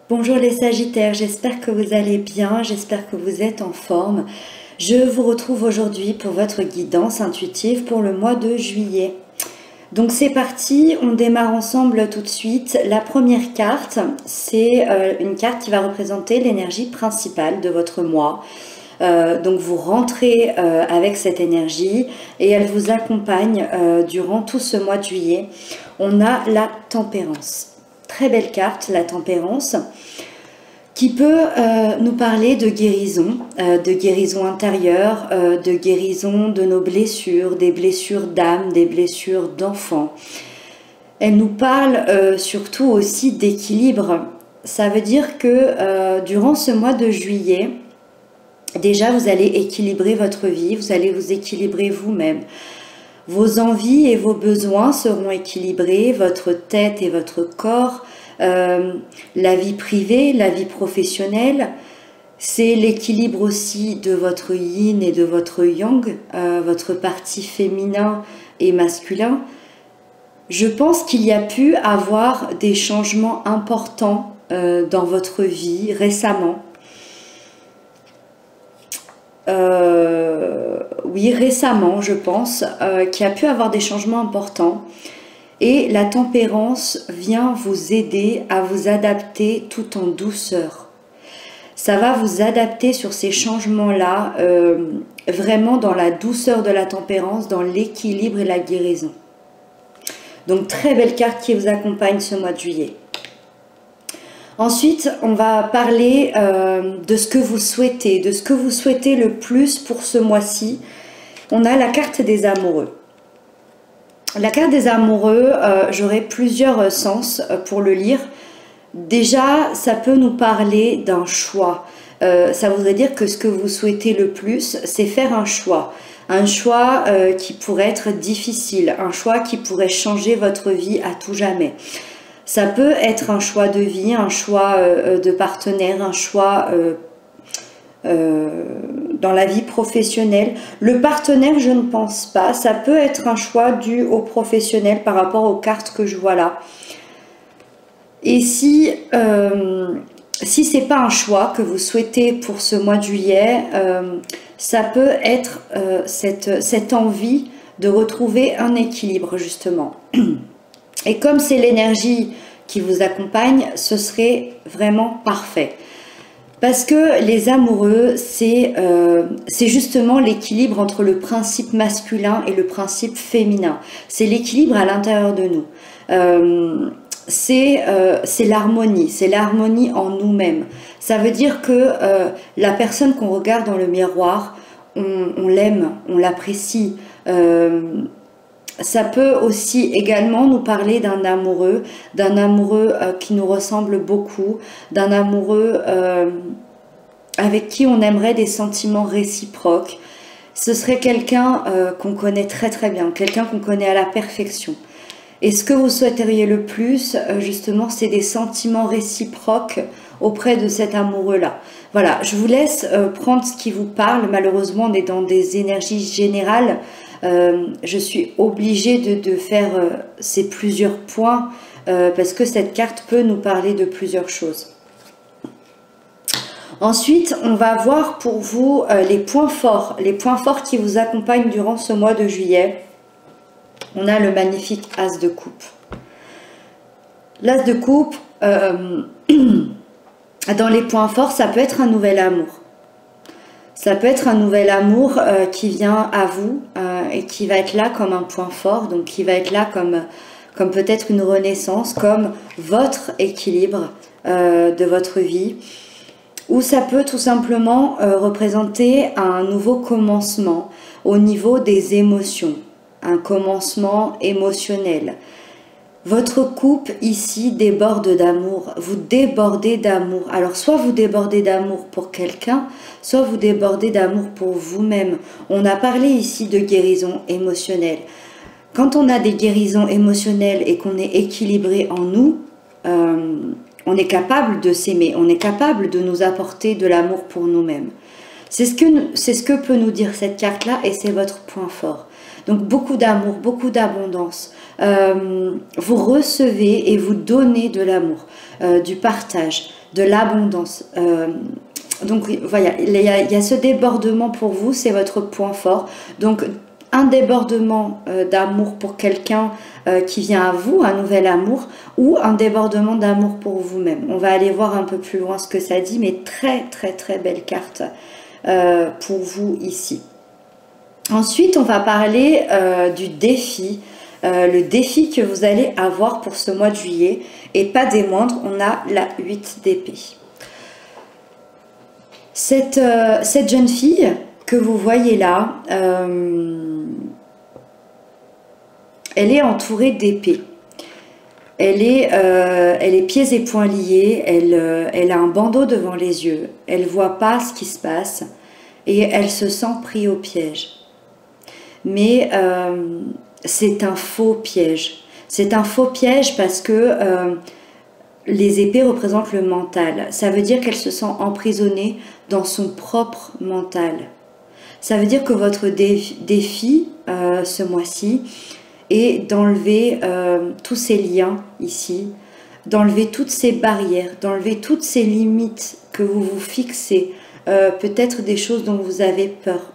Bonjour les Sagittaires, j'espère que vous allez bien, j'espère que vous êtes en forme. Je vous retrouve aujourd'hui pour votre guidance intuitive pour le mois de juillet. Donc c'est parti, on démarre ensemble tout de suite. La première carte, c'est une carte qui va représenter l'énergie principale de votre mois. Donc vous rentrez avec cette énergie et elle vous accompagne durant tout ce mois de juillet. On a la tempérance. Très belle carte, la tempérance, qui peut nous parler de guérison intérieure, de guérison de nos blessures, des blessures d'âme, des blessures d'enfants. Elle nous parle surtout aussi d'équilibre. Ça veut dire que durant ce mois de juillet, déjà vous allez équilibrer votre vie, vous allez vous équilibrer vous-même. Vos envies et vos besoins seront équilibrés, votre tête et votre corps, la vie privée, la vie professionnelle. C'est l'équilibre aussi de votre yin et de votre yang, votre partie féminin et masculin. Je pense qu'il y a pu avoir des changements importants dans votre vie récemment. Oui, récemment, je pense, qu'il y a pu avoir des changements importants. Et la tempérance vient vous aider à vous adapter tout en douceur. Ça va vous adapter sur ces changements-là, vraiment dans la douceur de la tempérance, dans l'équilibre et la guérison. Donc, très belle carte qui vous accompagne ce mois de juillet. Ensuite, on va parler de ce que vous souhaitez, de ce que vous souhaitez le plus pour ce mois-ci. On a la carte des amoureux. La carte des amoureux, j'aurai plusieurs sens pour le lire. Déjà, ça peut nous parler d'un choix. Ça voudrait dire que ce que vous souhaitez le plus, c'est faire un choix. Un choix qui pourrait être difficile, un choix qui pourrait changer votre vie à tout jamais. Ça peut être un choix de vie, un choix de partenaire, un choix dans la vie professionnelle. Le partenaire, je ne pense pas. Ça peut être un choix dû au professionnel par rapport aux cartes que je vois là. Et si c'est pas un choix que vous souhaitez pour ce mois de juillet, ça peut être cette envie de retrouver un équilibre justement. Et comme c'est l'énergie qui vous accompagne, ce serait vraiment parfait. Parce que les amoureux, c'est justement l'équilibre entre le principe masculin et le principe féminin. C'est l'équilibre à l'intérieur de nous. C'est l'harmonie en nous-mêmes. Ça veut dire que la personne qu'on regarde dans le miroir, on l'aime, on l'apprécie. Ça peut aussi également nous parler d'un amoureux qui nous ressemble beaucoup, d'un amoureux avec qui on aimerait des sentiments réciproques. Ce serait quelqu'un qu'on connaît très très bien, quelqu'un qu'on connaît à la perfection. Et ce que vous souhaiteriez le plus, justement, c'est des sentiments réciproques auprès de cet amoureux-là. Voilà, je vous laisse prendre ce qui vous parle. Malheureusement, on est dans des énergies générales. Je suis obligée de faire ces plusieurs points parce que cette carte peut nous parler de plusieurs choses. Ensuite, on va voir pour vous les points forts qui vous accompagnent durant ce mois de juillet. On a le magnifique As de coupe. L'As de coupe, dans les points forts, ça peut être un nouvel amour. Ça peut être un nouvel amour qui vient à vous et qui va être là comme un point fort, donc qui va être là comme peut-être une renaissance, comme votre équilibre de votre vie. Ou ça peut tout simplement représenter un nouveau commencement au niveau des émotions, un commencement émotionnel. Votre coupe ici déborde d'amour, vous débordez d'amour. Alors soit vous débordez d'amour pour quelqu'un, soit vous débordez d'amour pour vous-même. On a parlé ici de guérison émotionnelle. Quand on a des guérisons émotionnelles et qu'on est équilibré en nous, on est capable de s'aimer, on est capable de nous apporter de l'amour pour nous-mêmes. C'est ce que peut nous dire cette carte-là et c'est votre point fort. Donc beaucoup d'amour, beaucoup d'abondance. Vous recevez et vous donnez de l'amour, du partage. de l'abondance. Donc voilà, il y a ce débordement pour vous, c'est votre point fort. Donc un débordement d'amour pour quelqu'un qui vient à vous, un nouvel amour, ou un débordement d'amour pour vous-même. On va aller voir un peu plus loin ce que ça dit, mais très très très belle carte pour vous ici. Ensuite, on va parler du défi, le défi que vous allez avoir pour ce mois de juillet, et pas des moindres, on a la 8 d'épée. Cette jeune fille que vous voyez là, elle est entourée d'épées. Elle est pieds et poings liés, elle a un bandeau devant les yeux, elle ne voit pas ce qui se passe et elle se sent prise au piège. Mais c'est un faux piège. C'est un faux piège parce que les épées représentent le mental. Ça veut dire qu'elle se sent emprisonnée dans son propre mental. Ça veut dire que votre défi ce mois-ci est d'enlever tous ces liens ici, d'enlever toutes ces barrières, d'enlever toutes ces limites que vous vous fixez, peut-être des choses dont vous avez peur.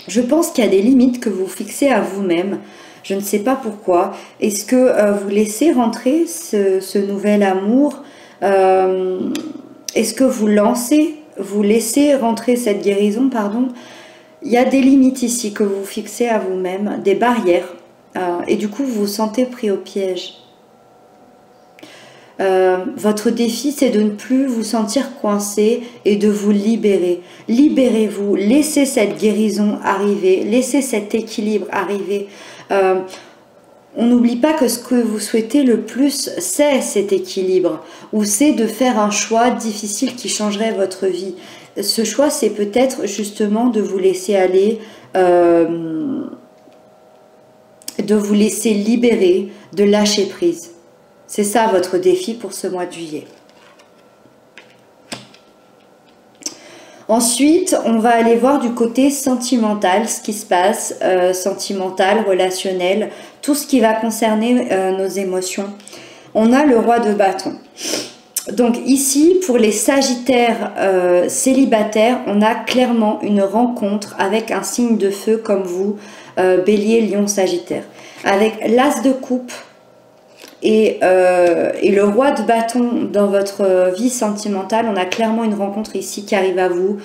Je pense qu'il y a des limites que vous fixez à vous-même. Je ne sais pas pourquoi. Est-ce que vous laissez rentrer ce nouvel amour? Est-ce que vous laissez rentrer cette guérison, pardon? Il y a des limites ici que vous fixez à vous-même, des barrières. Et du coup, vous vous sentez pris au piège. Votre défi, c'est de ne plus vous sentir coincé et de vous libérer. Libérez-vous, laissez cette guérison arriver, laissez cet équilibre arriver. On n'oublie pas que ce que vous souhaitez le plus, c'est cet équilibre, ou c'est de faire un choix difficile qui changerait votre vie. Ce choix, c'est peut-être justement de vous laisser aller, de vous laisser libérer, de lâcher prise. C'est ça votre défi pour ce mois de juillet. Ensuite, on va aller voir du côté sentimental, ce qui se passe, sentimental, relationnel, tout ce qui va concerner nos émotions. On a le roi de bâton. Donc ici, pour les sagittaires célibataires, on a clairement une rencontre avec un signe de feu comme vous, bélier, lion, sagittaire. Avec l'as de coupe et le roi de bâton dans votre vie sentimentale, on a clairement une rencontre ici qui arrive à vous.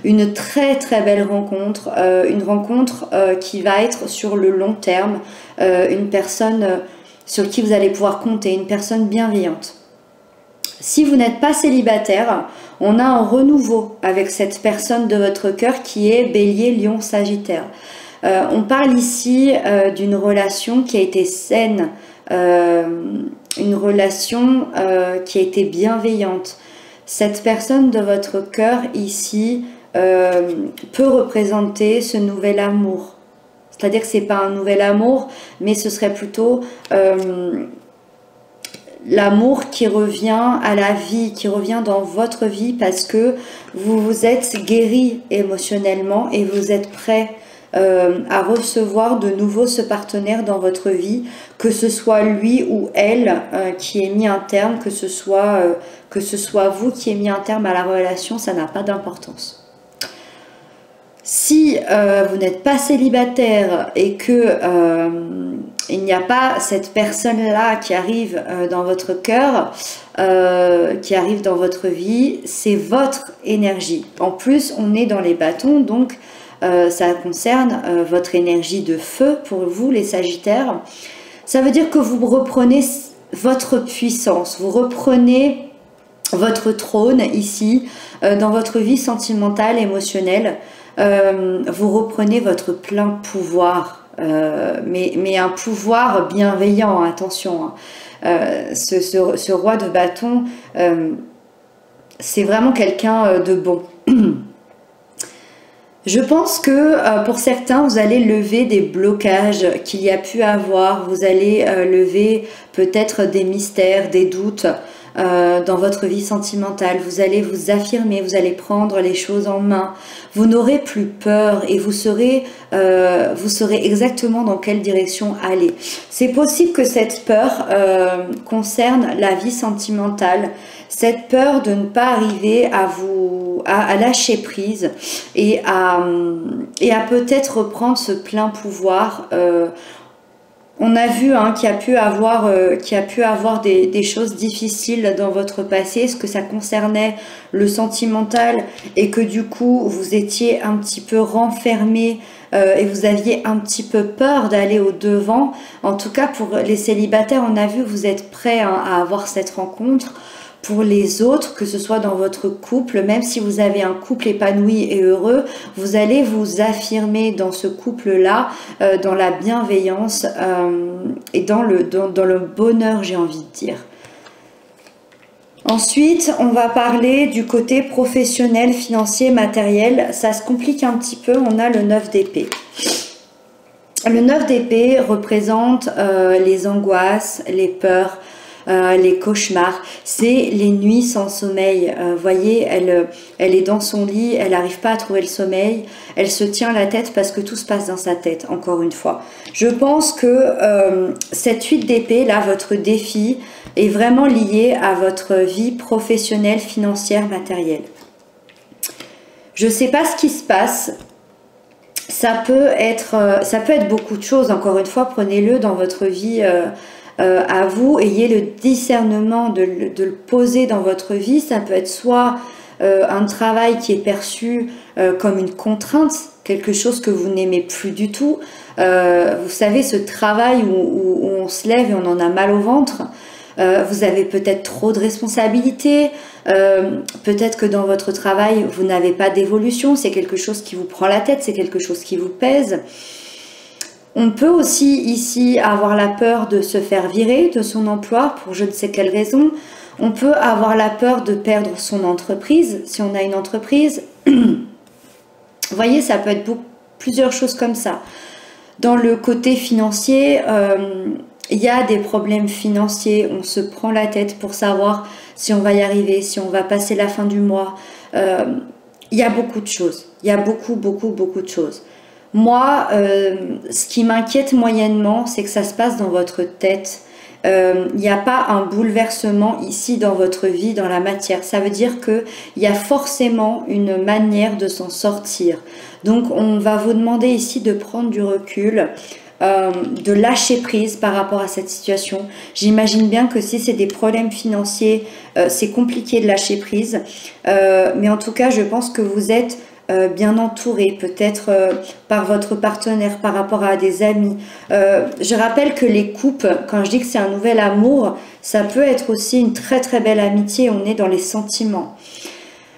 Une très très belle rencontre, une rencontre qui va être sur le long terme, une personne sur qui vous allez pouvoir compter, une personne bienveillante. Si vous n'êtes pas célibataire, on a un renouveau avec cette personne de votre cœur qui est bélier, lion, sagittaire. On parle ici d'une relation qui a été saine, une relation qui a été bienveillante. Cette personne de votre cœur ici peut représenter ce nouvel amour. C'est-à-dire que ce n'est pas un nouvel amour, mais ce serait plutôt l'amour qui revient à la vie, qui revient dans votre vie parce que vous vous êtes guéri émotionnellement et vous êtes prêt à recevoir de nouveau ce partenaire dans votre vie, que ce soit lui ou elle qui ait mis un terme, que ce soit vous qui ait mis un terme à la relation, ça n'a pas d'importance. Si vous n'êtes pas célibataire et que il n'y a pas cette personne-là qui arrive dans votre cœur, qui arrive dans votre vie, c'est votre énergie. En plus, on est dans les bâtons, donc ça concerne votre énergie de feu pour vous, les sagittaires. Ça veut dire que vous reprenez votre puissance, vous reprenez votre trône ici, dans votre vie sentimentale, émotionnelle. Vous reprenez votre plein pouvoir, mais un pouvoir bienveillant, attention. Ce roi de bâton, c'est vraiment quelqu'un de bon. Je pense que pour certains, vous allez lever des blocages qu'il y a pu avoir, vous allez lever peut-être des mystères, des doutes, dans votre vie sentimentale. Vous allez vous affirmer, vous allez prendre les choses en main. Vous n'aurez plus peur et vous saurez exactement dans quelle direction aller. C'est possible que cette peur concerne la vie sentimentale, cette peur de ne pas arriver à lâcher prise et à peut-être reprendre ce plein pouvoir. On a vu qu'il y a pu avoir des choses difficiles dans votre passé, ce que ça concernait le sentimental et que du coup vous étiez un petit peu renfermé et vous aviez un petit peu peur d'aller au devant. En tout cas pour les célibataires, on a vu que vous êtes prêts à avoir cette rencontre. Pour les autres, que ce soit dans votre couple, même si vous avez un couple épanoui et heureux, vous allez vous affirmer dans ce couple-là, dans la bienveillance et dans le bonheur, j'ai envie de dire. Ensuite, on va parler du côté professionnel, financier, matériel. Ça se complique un petit peu, on a le 9 d'épée. Le 9 d'épée représente les angoisses, les peurs, les cauchemars, c'est les nuits sans sommeil. Voyez, elle est dans son lit, elle n'arrive pas à trouver le sommeil, elle se tient la tête parce que tout se passe dans sa tête, encore une fois. Je pense que cette 8 d'épée, là, votre défi, est vraiment lié à votre vie professionnelle, financière, matérielle. Je ne sais pas ce qui se passe. Ça peut être beaucoup de choses, encore une fois, prenez-le dans votre vie à vous, ayez le discernement de le poser dans votre vie. Ça peut être soit un travail qui est perçu comme une contrainte, quelque chose que vous n'aimez plus du tout. Vous savez, ce travail où on se lève et on en a mal au ventre. Vous avez peut-être trop de responsabilités, peut-être que dans votre travail, vous n'avez pas d'évolution, c'est quelque chose qui vous prend la tête, c'est quelque chose qui vous pèse. On peut aussi ici avoir la peur de se faire virer de son emploi pour je ne sais quelle raison. On peut avoir la peur de perdre son entreprise si on a une entreprise. Vous voyez, ça peut être plusieurs choses comme ça. Dans le côté financier, il y a des problèmes financiers. On se prend la tête pour savoir si on va y arriver, si on va passer la fin du mois. Il y a beaucoup de choses. Il y a beaucoup de choses. Moi, ce qui m'inquiète moyennement, c'est que ça se passe dans votre tête. Il n'y a pas un bouleversement ici dans votre vie, dans la matière. Ça veut dire qu'il y a forcément une manière de s'en sortir. Donc, on va vous demander ici de prendre du recul, de lâcher prise par rapport à cette situation. J'imagine bien que si c'est des problèmes financiers, c'est compliqué de lâcher prise. Mais en tout cas, je pense que vous êtes bien entouré, peut-être par votre partenaire, par rapport à des amis. Je rappelle que les couples, quand je dis que c'est un nouvel amour, ça peut être aussi une très très belle amitié, on est dans les sentiments.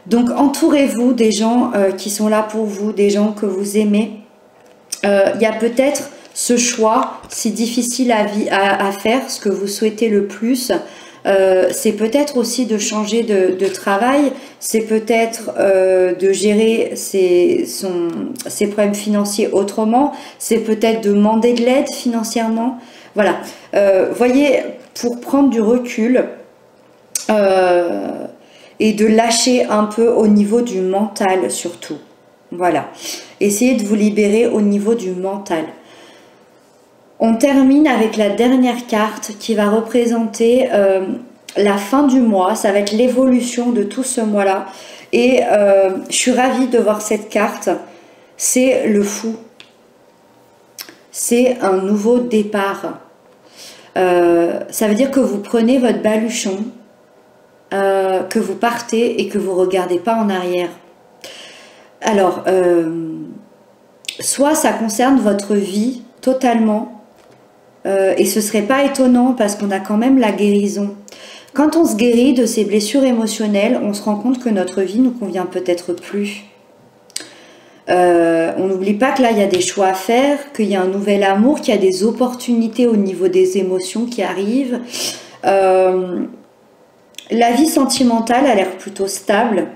Donc entourez-vous des gens qui sont là pour vous, des gens que vous aimez. Il y a peut-être ce choix, si difficile à faire, ce que vous souhaitez le plus. C'est peut-être aussi de changer de travail, c'est peut-être de gérer ses problèmes financiers autrement, c'est peut-être de demander de l'aide financièrement. Voilà, voyez, pour prendre du recul et de lâcher un peu au niveau du mental surtout. Voilà, essayez de vous libérer au niveau du mental. On termine avec la dernière carte qui va représenter la fin du mois. Ça va être l'évolution de tout ce mois-là. Et je suis ravie de voir cette carte. C'est le fou. C'est un nouveau départ. Ça veut dire que vous prenez votre baluchon, que vous partez et que vous ne regardez pas en arrière. Alors, soit ça concerne votre vie totalement, et ce serait pas étonnant parce qu'on a quand même la guérison. Quand on se guérit de ces blessures émotionnelles, on se rend compte que notre vie nous convient peut-être plus. On n'oublie pas que là, il y a des choix à faire, qu'il y a un nouvel amour, qu'il y a des opportunités au niveau des émotions qui arrivent. La vie sentimentale a l'air plutôt stable.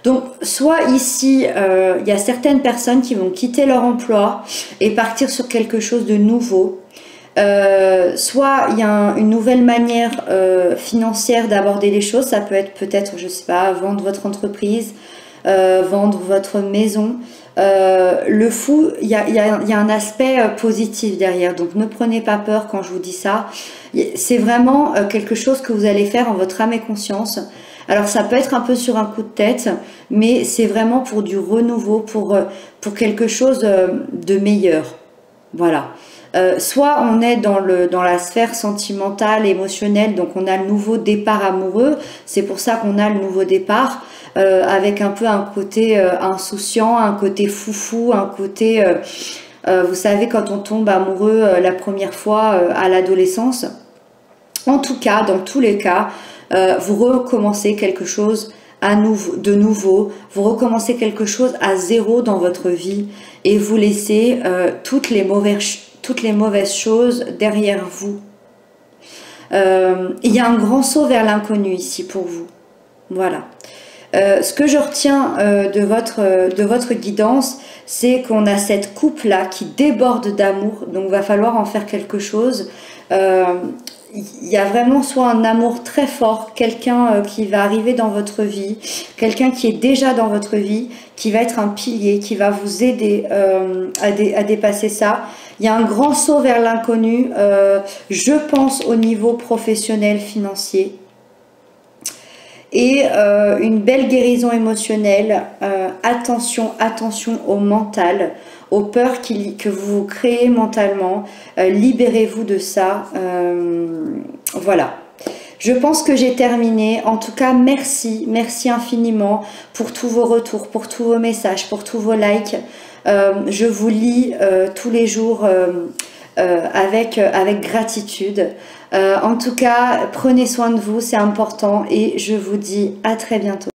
Donc, soit ici, il y a certaines personnes qui vont quitter leur emploi et partir sur quelque chose de nouveau. Soit il y a une nouvelle manière financière d'aborder les choses. Ça peut être peut-être, je sais pas, vendre votre entreprise, vendre votre maison. Le fou, il y a un aspect positif derrière. Donc ne prenez pas peur quand je vous dis ça. C'est vraiment quelque chose que vous allez faire en votre âme et conscience. Alors ça peut être un peu sur un coup de tête, mais c'est vraiment pour du renouveau, pour quelque chose de meilleur. Voilà. Soit on est dans la sphère sentimentale, émotionnelle, donc on a le nouveau départ amoureux, c'est pour ça qu'on a le nouveau départ, avec un peu un côté insouciant, un côté foufou, un côté, vous savez, quand on tombe amoureux la première fois à l'adolescence. En tout cas, dans tous les cas, vous recommencez quelque chose de nouveau, vous recommencez quelque chose à zéro dans votre vie et vous laissez toutes les mauvaises choses derrière vous. Il y a un grand saut vers l'inconnu ici pour vous. Voilà. Ce que je retiens de votre guidance, c'est qu'on a cette coupe-là qui déborde d'amour, donc il va falloir en faire quelque chose. Il y a vraiment soit un amour très fort, quelqu'un qui va arriver dans votre vie, quelqu'un qui est déjà dans votre vie, qui va être un pilier, qui va vous aider à dépasser ça. Il y a un grand saut vers l'inconnu, je pense au niveau professionnel, financier. Et une belle guérison émotionnelle. Attention au mental, aux peurs que vous créez mentalement. Libérez-vous de ça. Voilà. Je pense que j'ai terminé. En tout cas, merci infiniment pour tous vos retours, pour tous vos messages, pour tous vos likes. Je vous lis tous les jours avec gratitude. En tout cas, prenez soin de vous, c'est important et je vous dis à très bientôt.